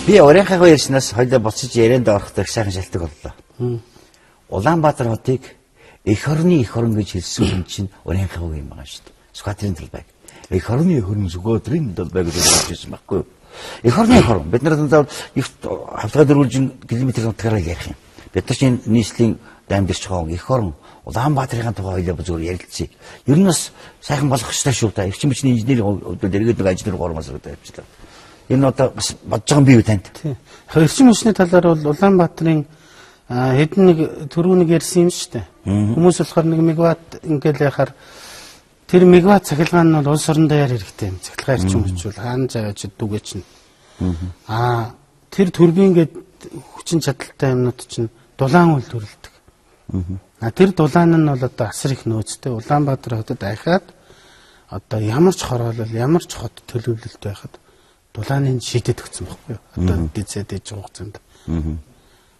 Би өөрийнхөө ярьснаас хоёлаа буцаж ярианд орохдоо их сайхан шалтгаан боллоо. Улаанбаатар хотыг эх орны гэж хэлсэн хүн чинь өөрийнхөө юм байгаа шүү дээ. Сквадрын талбайг. Эх орны сүгөөдрийн талбайг гэж хэлсэн байхгүй юу? Эх орны бид нар заавал хавтгай дөрвөлжин километрийн утгаараа ярих юм. Бид нар чинь нийслэлийн дамжирч байгаа эх орн Улаанбаатарын тухай хоёлаа зүгээр ярилцъя. Ер нь бас сайхан болох ёстой шүү дээ. Эрчим хүчний инженерийн хувьд иргэд нэг ажил руу гормоос тавьчихлаа. Энэ одоо бас бодож байгаа би танд. Эрчим хүчний талаар бол Улаанбаатарын хэдэн нэг түрүүнийг ярьсан юм шүү дээ. Хүмүүс болохоор 1 мегаватт ингээл яхаар тэр мегаватт цахилгаан нь бол улс орон даяар хэрэгтэй юм. Цахилгаан эрчим хүч бол хаана завж дүгээ чинь. Тэр турбин гээд хүчин чадалтай юмнууд чинь дулаан үйлдвэрлэдэг. Тэр дулаан нь бол одоо асар их нөөцтэй. Улаанбаатар хотод ахаад одоо ямар ч хороолол, ямар ч хот төлөвлөлт байхад дулааныг шийдэд өгсөн байхгүй юу? Одоо дэцэд ээж байгаа хугацаанд.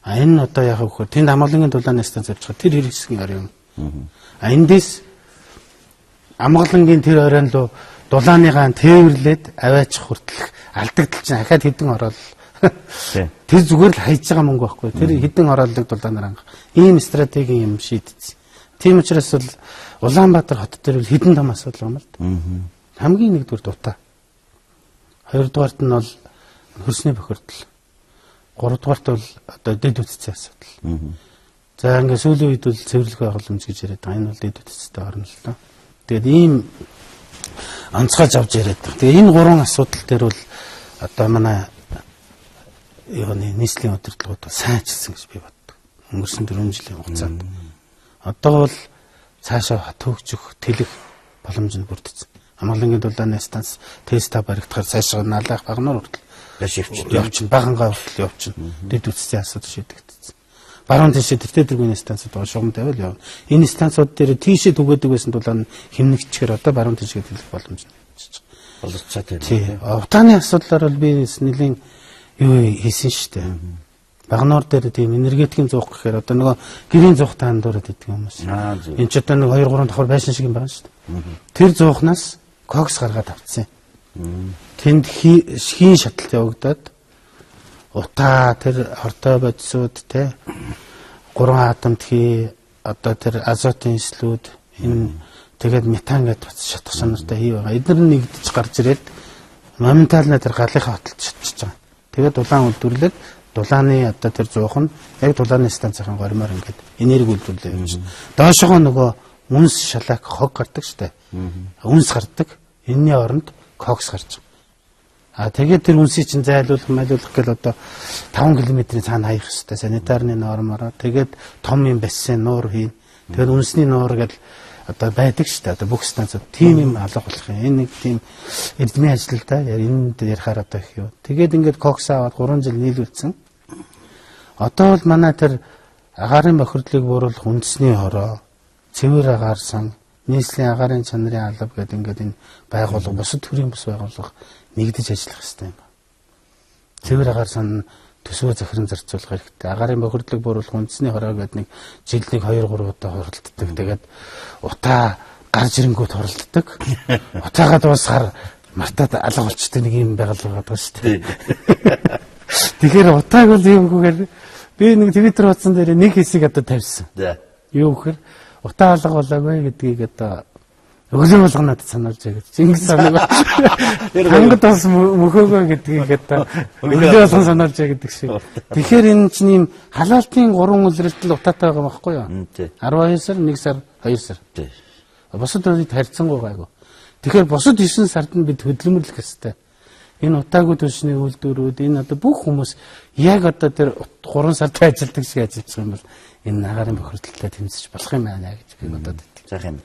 Энэ одоо яг хөхөр тэнд амгалангийн дулааны станц авч байгаа тэр хэрэгсгийн орой юм. Эндээс амгалангийн тэр оройн руу дулааныгаа тээвэрлээд аваачих хүртэлх алдагдал чинь ахаад хэдэн орол. Тэр зүгээр л хайж байгаа мөнгө байхгүй. Тэр хэдэн ороолыг дулаанаар хангах. Ийм стратеги юм шийдсэн. Тийм учраас бол Улаанбаатар хот дээр бол хэдэн том асуудал юм л да. Хамгийн нэгдүгээр дутаа. Хоёрдугаарт нь бол хөрсний бохирдол. Гуравдугаарт бол одоо дэд үтцийн асуудал. За ингээд сүүлийн үед бол цэвэрлэх байгууламж гэж яриад байгаа. Энэ бол дэд үтцтэй орно л доо. Тэгээд ийм онцгойж авч яриад байгаа. Тэгээд энэ гурван асуудал дээр бол одоо манай нийслэлийн удирдлагууд бол сайн ажилласан гэж би боддог. Өнгөрсөн 4 жилийн хугацаанд. Одоо бол цаашаа хөгжих, тэлэх боломж нь бүрдсэн. Амгалангийн дулааны станц теста баригдахаар цаашаа налах багнаар хүртэл явчихна. Багангаа хүртэл явчихна. Дэд үтцийн асуудал шийдэгдсэн. Баруун тишээ тэртэргийн станцууд байгаа шугам тавил явна. Энэ станцууд дээр тийшээ түгээдэг байсан дулаан хэмнэгчээр одоо баруун тишээ төлөх боломж нь болчихсон. Тийм. Утааны асуудлаар бол би нэлийн юу хийсэн шүү дээ. Багнуур дээр тийм энергетикийн зуух гэхээр одоо нөгөө гэрийн зуух таандуураад идэг хүмүүс. Энд ч одоо нэг 2 3 давхар байшин шиг юм байна шүү дээ. Тэр зуухнаас кокс гаргаад авцсан. Тэнд хийн шаталт явагдаад утаа тэр хортой бодисууд те 3 атомт хий одоо тэр азотын эслүүд энэ тэгээд метан гэдэг бац шатах санартай хий байгаа. Эдгээр нь нэгдэж гарч ирээд моментально тэр галынхаа хотолд шатчихж байгаа. Тэгээд дулаан үйлдвэрлээд дулааны одоо тэр зуух нь яг дулааны станцын гормоор ингээд энерги үйлдвэрлэж явж байна. Доошогоо нөгөө үнс шалаак хог гардаг штэ. Үнс гардаг. Энэний оронд кокс гарч байгаа. Тэгээд тэр үнсийг чинь зайлуулах, майлуулах гэл одоо 5 км-ийн цаана хаях хэвээр санитарны нормороо тэгээд том юм бассейн нуур хийн. Тэгээд үнсний нуур гэл одоо байдаг шүү дээ. Одоо бүх станцууд тийм юм алга болох юм. Энэ нэг тийм эрдмийн ажил да. Энд ярихаар одоо их юу. Тэгээд ингээд кокс аваад 3 жил нийлүүлсэн. Одоо бол манай тэр агаарын бохирдлыг бууруулах үндэсний хороо, цэвэр агаар сан, нийслэлийн агаарын чанарын алба гэдэг ингээд энэ байгууллага, бусад төрийн бус байгууллага нэгдэж ажиллах хэрэгтэй юм. Цэвэр агаар сан төсвөө захиран зарцуулах хэрэгтэй. Агаарын бохирдлыг бууруулах үндэсний хороо гэдэг нэг жилдээ 2 3 удаа хуралддаг. Тэгээд утаа гарч ирэнгүүт хуралддаг. Утаагаад дуусахаар мартаад алга болчтой нэг юм байгаль байгаа шүү дээ. Тэгэхээр утааг бол юм гэхээр би нэг Twitter хуудсан дээр нэг хэсэг одоо тавьсан. Юу гэхээр утаа алга болоогүй гэдгийг одоо өглөө болгонод сануулж байгаа гэж. Чингис хаан хангад бас мөхөөгөө гэдгийг одоо өглөө болгон сануулж байгаа гэдэг шиг. Тэгэхээр энэ чинь юм халаалтын 3 үлрэлтэл утаатай байгаа байхгүй юу? 12 сар, 1 сар, 2 сар. Бусад үед харьцангуй гайгүй. Тэгэхээр бусад 9 сард нь бид хөдөлмөрлөх ёстой. Энэ утаагүй түлшний үйлдвэрүүд энэ одоо бүх хүмүүс яг одоо тэр 3 сард ажилладаг шиг ажиллаж байгаа юм бол энэ агаарын бохирдолтой тэмцэж болох юм байна гэж би бодоод байна. Заах юм.